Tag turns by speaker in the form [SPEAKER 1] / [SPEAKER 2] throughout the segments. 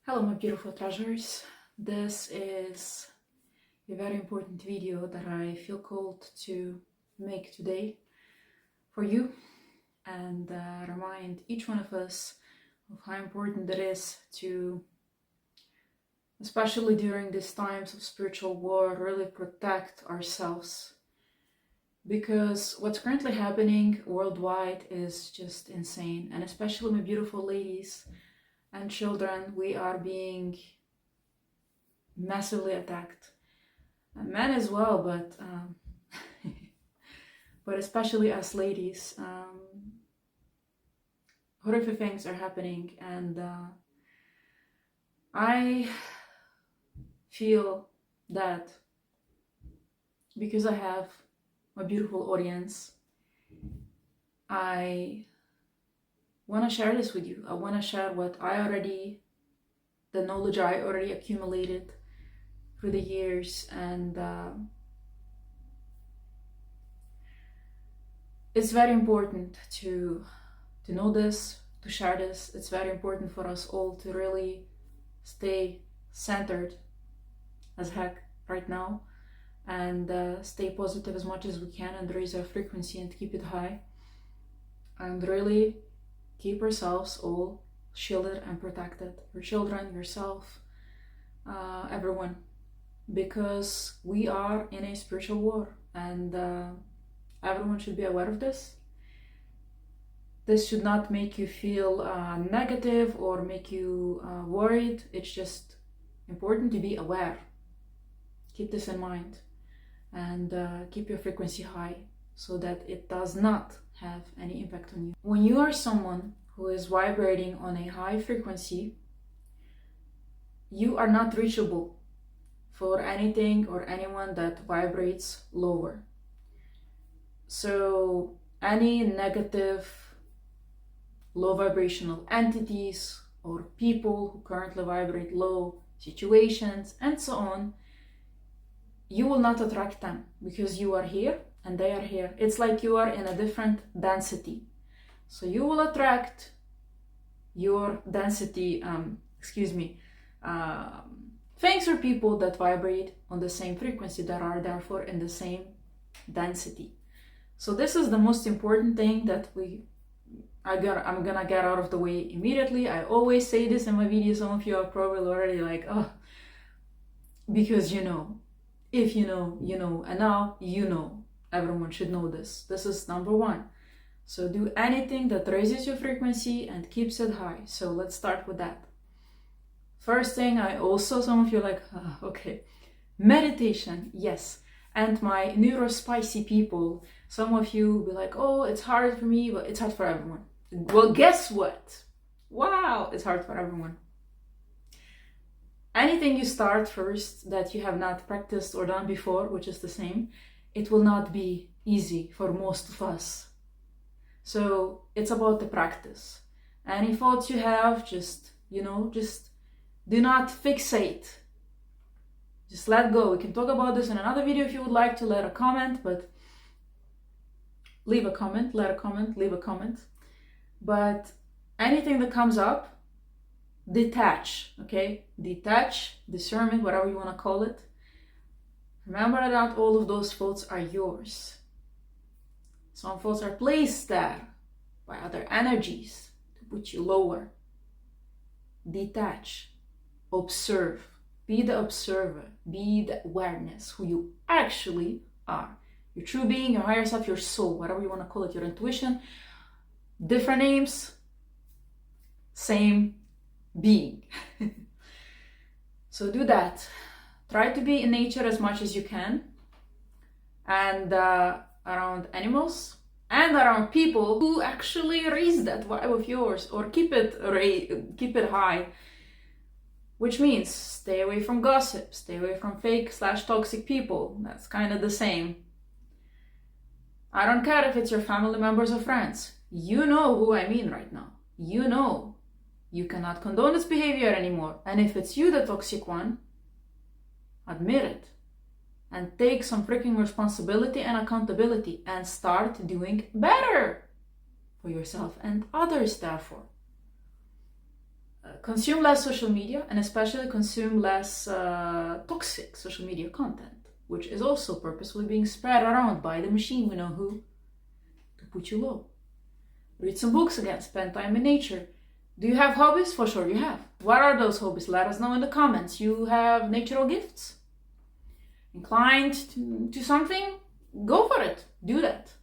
[SPEAKER 1] Hello my beautiful treasures, this is a very important video that I feel called to make today for you and remind each one of us of how important it is to, especially during these times of spiritual war, really protect ourselves, because what's currently happening worldwide is just insane. And especially my beautiful ladies and children, we are being massively attacked, and men as well, but especially us ladies. Horrific things are happening, and I feel that because I have my beautiful audience, I want to share this with you. I want to share the knowledge I already accumulated through the years, and it's very important to know this, to share this. It's very important for us all to really stay centered as heck right now, and stay positive as much as we can, and raise our frequency and keep it high, and really keep ourselves all shielded and protected. Your children, yourself, everyone, because we are in a spiritual war, and everyone should be aware of this. This should not make you feel negative or make you worried. It's just important to be aware. Keep this in mind, and keep your frequency high so that it does not have any impact on you. When you are someone who is vibrating on a high frequency, you are not reachable for anything or anyone that vibrates lower. So any negative, low vibrational entities or people who currently vibrate low, situations and so on, you will not attract them, because you are here and they are here. It's like you are in a different density. So you will attract your density, things or people that vibrate on the same frequency, that are therefore in the same density. So this is the most important thing that I'm gonna get out of the way immediately. I always say this in my videos. Some of you are probably already like, oh, because you know, if you know, you know, and now you know. Everyone should know this. This is number one. So do anything that raises your frequency and keeps it high. So let's start with that. First thing, some of you are like, oh, okay, meditation, yes. And my neurospicy people, some of you will be like, oh, it's hard for me, but it's hard for everyone. Well, guess what? Wow, it's hard for everyone. Anything you start first that you have not practiced or done before, which is the same, it will not be easy for most of us. So it's about the practice. Any thoughts you have, just do not fixate. Just let go. We can talk about this in another video if you would like to. Let a comment, but leave a comment, let a comment, leave a comment. But anything that comes up, detach, okay? Detach, discernment, whatever you want to call it. Remember that not all of those thoughts are yours. Some thoughts are placed there by other energies to put you lower. Detach, observe, be the observer, be the awareness, who you actually are. Your true being, your higher self, your soul, whatever you want to call it, your intuition, different names, same being. So do that. Try to be in nature as much as you can, and around animals and around people who actually raise that vibe of yours, or keep it high. Which means stay away from gossip, stay away from fake/toxic people. That's kind of the same. I don't care if it's your family members or friends. You know who I mean right now. You know you cannot condone this behavior anymore. And if it's you, the toxic one, admit it and take some freaking responsibility and accountability, and start doing better for yourself and others, therefore. consume less social media, and especially consume less toxic social media content, which is also purposefully being spread around by the machine, we know who, to put you low. Read some books again, spend time in nature. Do you have hobbies? For sure you have. What are those hobbies? Let us know in the comments. You have natural gifts? Inclined to something? Go for it. Do that.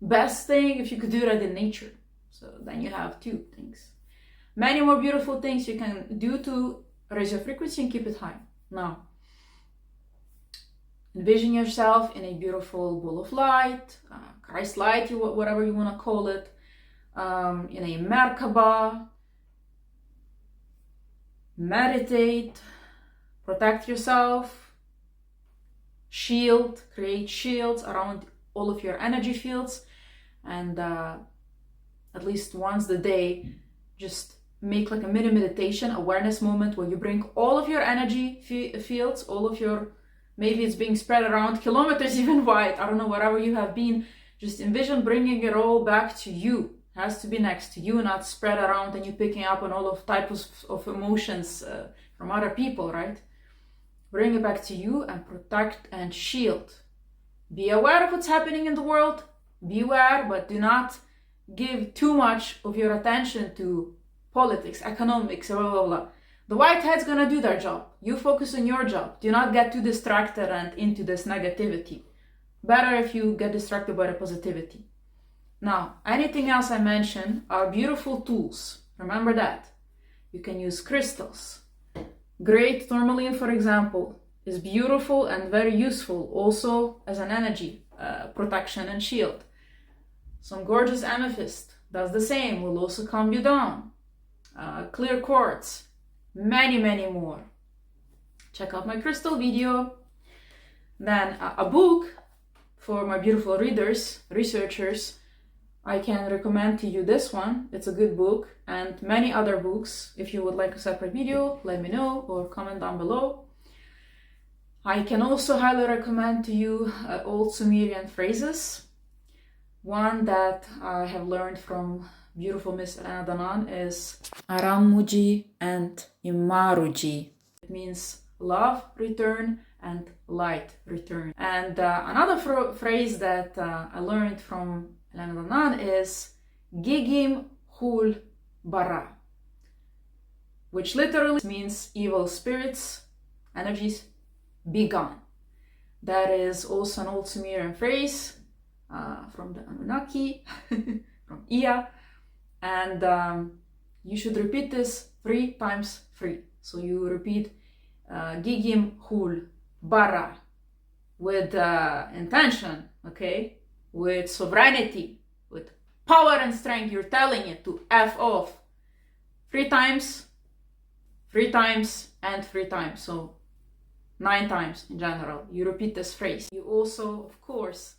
[SPEAKER 1] Best thing if you could do that in nature. So then you have 2 things. Many more beautiful things you can do to raise your frequency and keep it high. Now, envision yourself in a beautiful ball of light, Christ light, whatever you want to call it, in a Merkaba. Meditate, protect yourself, shield, create shields around all of your energy fields, and at least once a day, just make like a mini meditation awareness moment where you bring all of your energy fields, all of your, maybe it's being spread around kilometers even wide, I don't know, wherever you have been, just envision bringing it all back to you. It has to be next to you, not spread around and you picking up on all of types of emotions from other people, right? Bring it back to you and protect and shield. Be aware of what's happening in the world, be aware, but do not give too much of your attention to politics, economics, blah, blah, blah. The white hat's gonna do their job. You focus on your job. Do not get too distracted and into this negativity. Better if you get distracted by the positivity. Now, anything else I mentioned are beautiful tools. Remember that. You can use crystals. Great tourmaline, for example, is beautiful and very useful also as an energy protection and shield. Some gorgeous amethyst does the same, will also calm you down. Clear quartz, many more. Check out my crystal video. Then a book for my beautiful readers, researchers. I can recommend to you this one. It's a good book, and many other books. If you would like a separate video, let me know or comment down below. I can also highly recommend to you old Sumerian phrases. One that I have learned from beautiful Miss Elena Danaan is Arammuji and Imaruji. It means love return and light return. And another phrase that I learned from Elena Danaan is Gigim Hul Bara, which literally means evil spirits, energies, be gone. That is also an old Sumerian phrase from the Anunnaki, from Ea, and you should repeat this 3 times 3. So you repeat Gigim Hul Bara with intention, okay, with sovereignty, with power and strength. You're telling it to F off 3 times, 3 times, and 3 times. So 9 times in general. You repeat this phrase. You also, of course,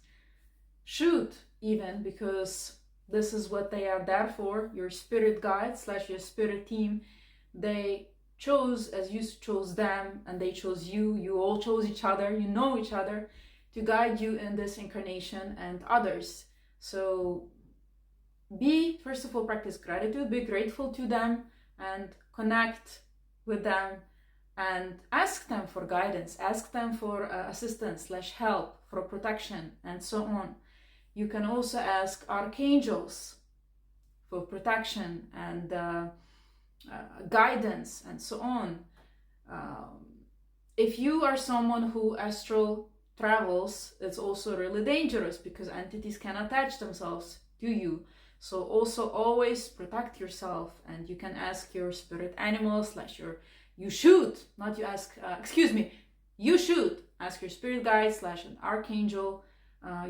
[SPEAKER 1] should, even because this is what they are there for, your spirit guides / your spirit team. They chose, as you chose them, and they chose you. You all chose each other. You know each other to guide you in this incarnation and others. So first of all, practice gratitude. Be grateful to them and connect with them and ask them for guidance. Ask them for assistance / help, for protection, and so on. You can also ask archangels for protection and guidance and so on. If you are someone who astral travels, it's also really dangerous because entities can attach themselves to you. So also always protect yourself, and you can ask your spirit animals / you should ask your spirit guide / an archangel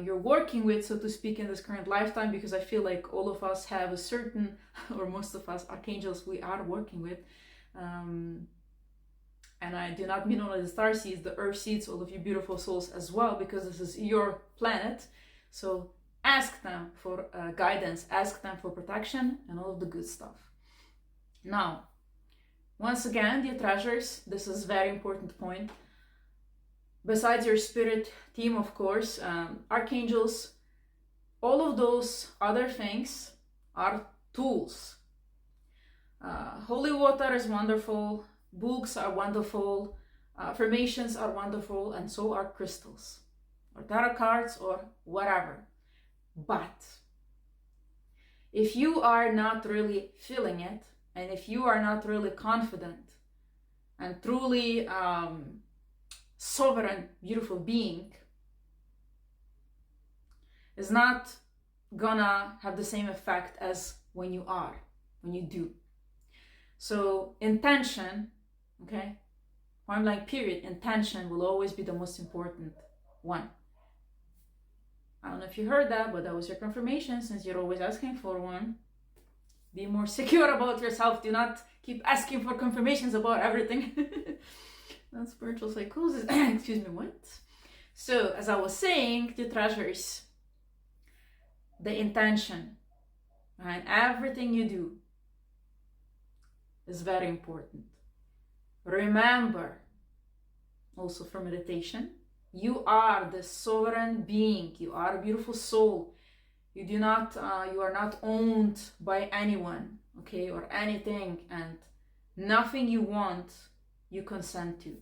[SPEAKER 1] you're working with, so to speak, in this current lifetime, because I feel like all of us have a certain, or most of us, archangels we are working with. And I do not mean only the star seeds, the earth seeds, all of you beautiful souls as well, because this is your planet. So ask them for guidance, ask them for protection, and all of the good stuff. Now, once again, dear treasures, this is a very important point. Besides your spirit team, of course, archangels, all of those other things are tools. Holy water is wonderful, books are wonderful, affirmations are wonderful, and so are crystals, or tarot cards, or whatever. But if you are not really feeling it, and if you are not really confident and truly sovereign, beautiful being, is not gonna have the same effect as when you do. So intention, okay, point blank period, intention will always be the most important one. I don't know if you heard that, but that was your confirmation, since you're always asking for one. Be more secure about yourself. Do not keep asking for confirmations about everything. That's spiritual psychosis. Excuse me, what? So, as I was saying, the treasures, the intention behind everything you do is very important. Remember, also for meditation, you are the sovereign being. You are a beautiful soul. You do not, you are not owned by anyone, okay, or anything, and nothing you want, you consent to,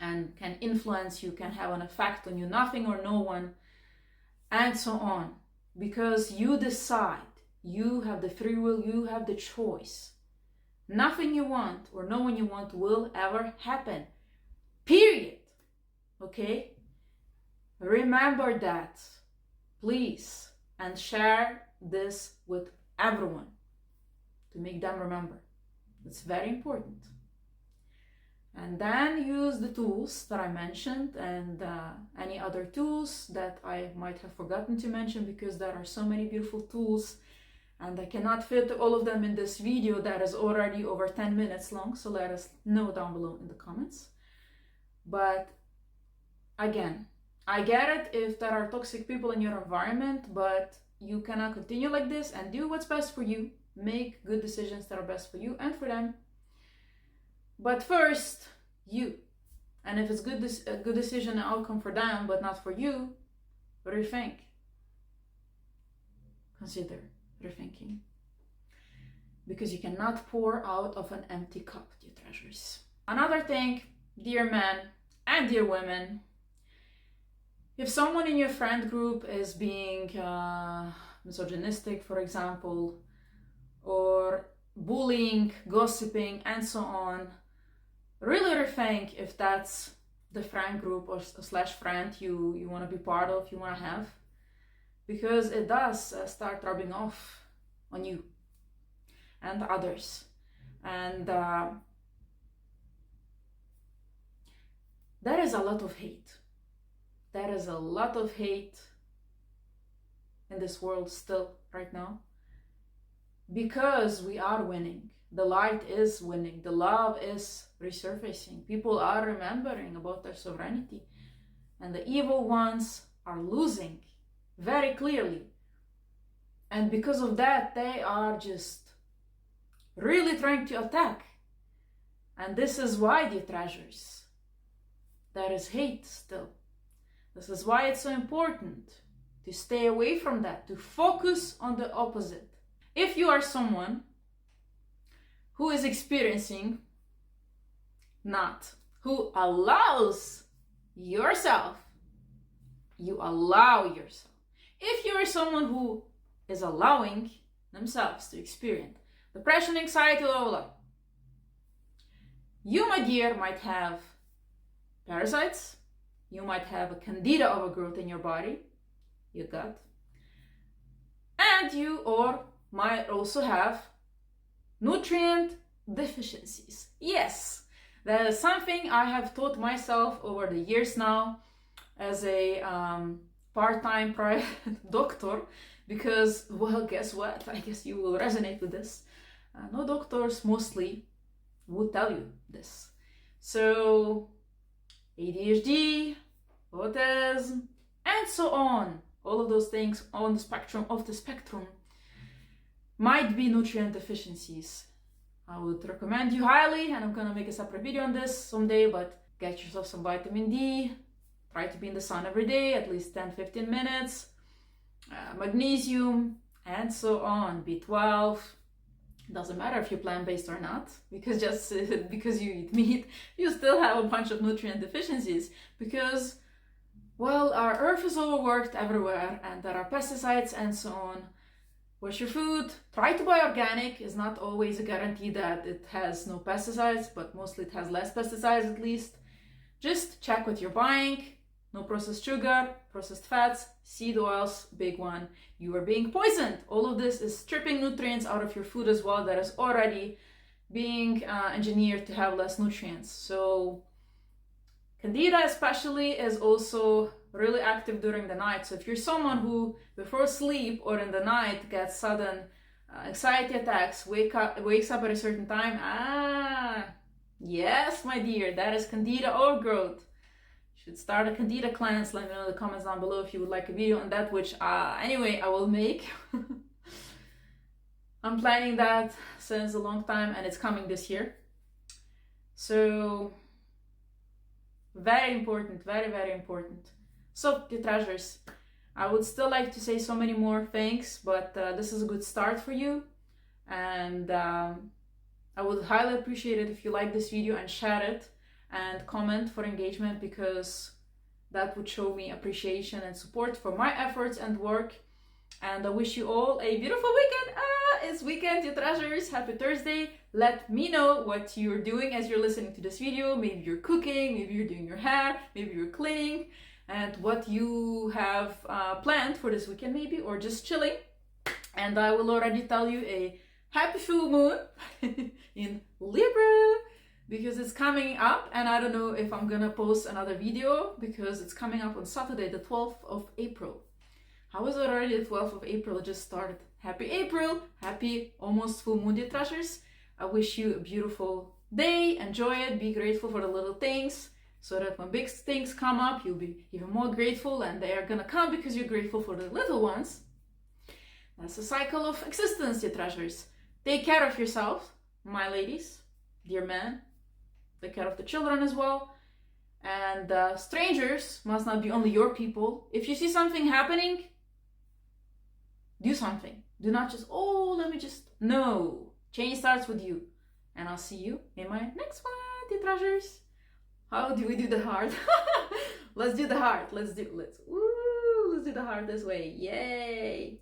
[SPEAKER 1] and can influence you, can have an effect on you, nothing or no one, and so on, because you decide. You have the free will, you have the choice. Nothing you want or no one you want will ever happen, period. Okay, remember that, please, and share this with everyone to make them remember. It's very important. And then use the tools that I mentioned, and any other tools that I might have forgotten to mention, because there are so many beautiful tools and I cannot fit all of them in this video that is already over 10 minutes long. So let us know down below in the comments. But again, I get it if there are toxic people in your environment, but you cannot continue like this, and do what's best for you. Make good decisions that are best for you and for them. But first, you. And if it's a good decision and outcome for them, but not for you, rethink. Consider rethinking. Because you cannot pour out of an empty cup, dear treasures. Another thing, dear men and dear women, if someone in your friend group is being misogynistic, for example, or bullying, gossiping, and so on, really rethink if that's the friend group or slash friend you want to be part of, you want to have, because it does start rubbing off on you and others. And there is a lot of hate. There is a lot of hate in this world still right now, because we are winning. The light is winning. The love is resurfacing. People are remembering about their sovereignty, and the evil ones are losing very clearly. And because of that, they are just really trying to attack. And this is why, dear treasures, there is hate still. This is why it's so important to stay away from that, to focus on the opposite. If you are someone who is experiencing, not who allows yourself, you allow yourself. If you are someone who is allowing themselves to experience depression, anxiety, blah, blah, blah, you, my dear, might have parasites. You might have a candida overgrowth in your body, your gut, and you or might also have nutrient deficiencies. Yes, that is something I have taught myself over the years now as a part-time private doctor, because, well, guess what? I guess you will resonate with this. No doctors mostly would tell you this. So ADHD, autism, and so on, all of those things on the spectrum might be nutrient deficiencies. I would recommend you highly, and I'm gonna make a separate video on this someday, but get yourself some vitamin D, try to be in the sun every day, at least 10-15 minutes, magnesium, and so on, B12, Doesn't matter if you're plant-based or not, because just because you eat meat, you still have a bunch of nutrient deficiencies, because, well, our earth is overworked everywhere and there are pesticides and so on. Wash your food, try to buy organic. Is not always a guarantee that it has no pesticides, but mostly it has less pesticides at least. Just check what you're buying. No processed sugar, processed fats, seed oils, big one. You are being poisoned. All of this is stripping nutrients out of your food as well that is already being engineered to have less nutrients. So Candida especially is also really active during the night. So if you're someone who before sleep or in the night gets sudden anxiety attacks, wakes up at a certain time, yes, my dear, that is Candida overgrowth. Should start a Candida cleanse. Let me know in the comments down below if you would like a video on that, which anyway I will make. I'm planning that since a long time and it's coming this year. So very important, very, very important. So, dear treasures, I would still like to say so many more things, but this is a good start for you. And I would highly appreciate it if you like this video and share it and comment for engagement, because that would show me appreciation and support for my efforts and work. And I wish you all a beautiful weekend. It's weekend, dear treasures. Happy Thursday. Let me know what you're doing as you're listening to this video. Maybe you're cooking, maybe you're doing your hair, maybe you're cleaning, and what you have planned for this weekend maybe, or just chilling. And I will already tell you a happy full moon in Libra, because it's coming up, and I don't know if I'm gonna post another video because it's coming up on Saturday, the 12th of April. How is it already the 12th of April? It just started. Happy April, happy almost full moon, dear treasures. I wish you a beautiful day. Enjoy it. Be grateful for the little things, so that when big things come up, you'll be even more grateful, and they are gonna come because you're grateful for the little ones. That's the cycle of existence, dear treasures. Take care of yourself, my ladies, dear men. Take care of the children as well. And strangers must not be only your people. If you see something happening, do something. Do not just, let me just, no. Change starts with you. And I'll see you in my next one, dear treasures. How do we do the heart? Let's do the heart. Let's do the heart this way. Yay.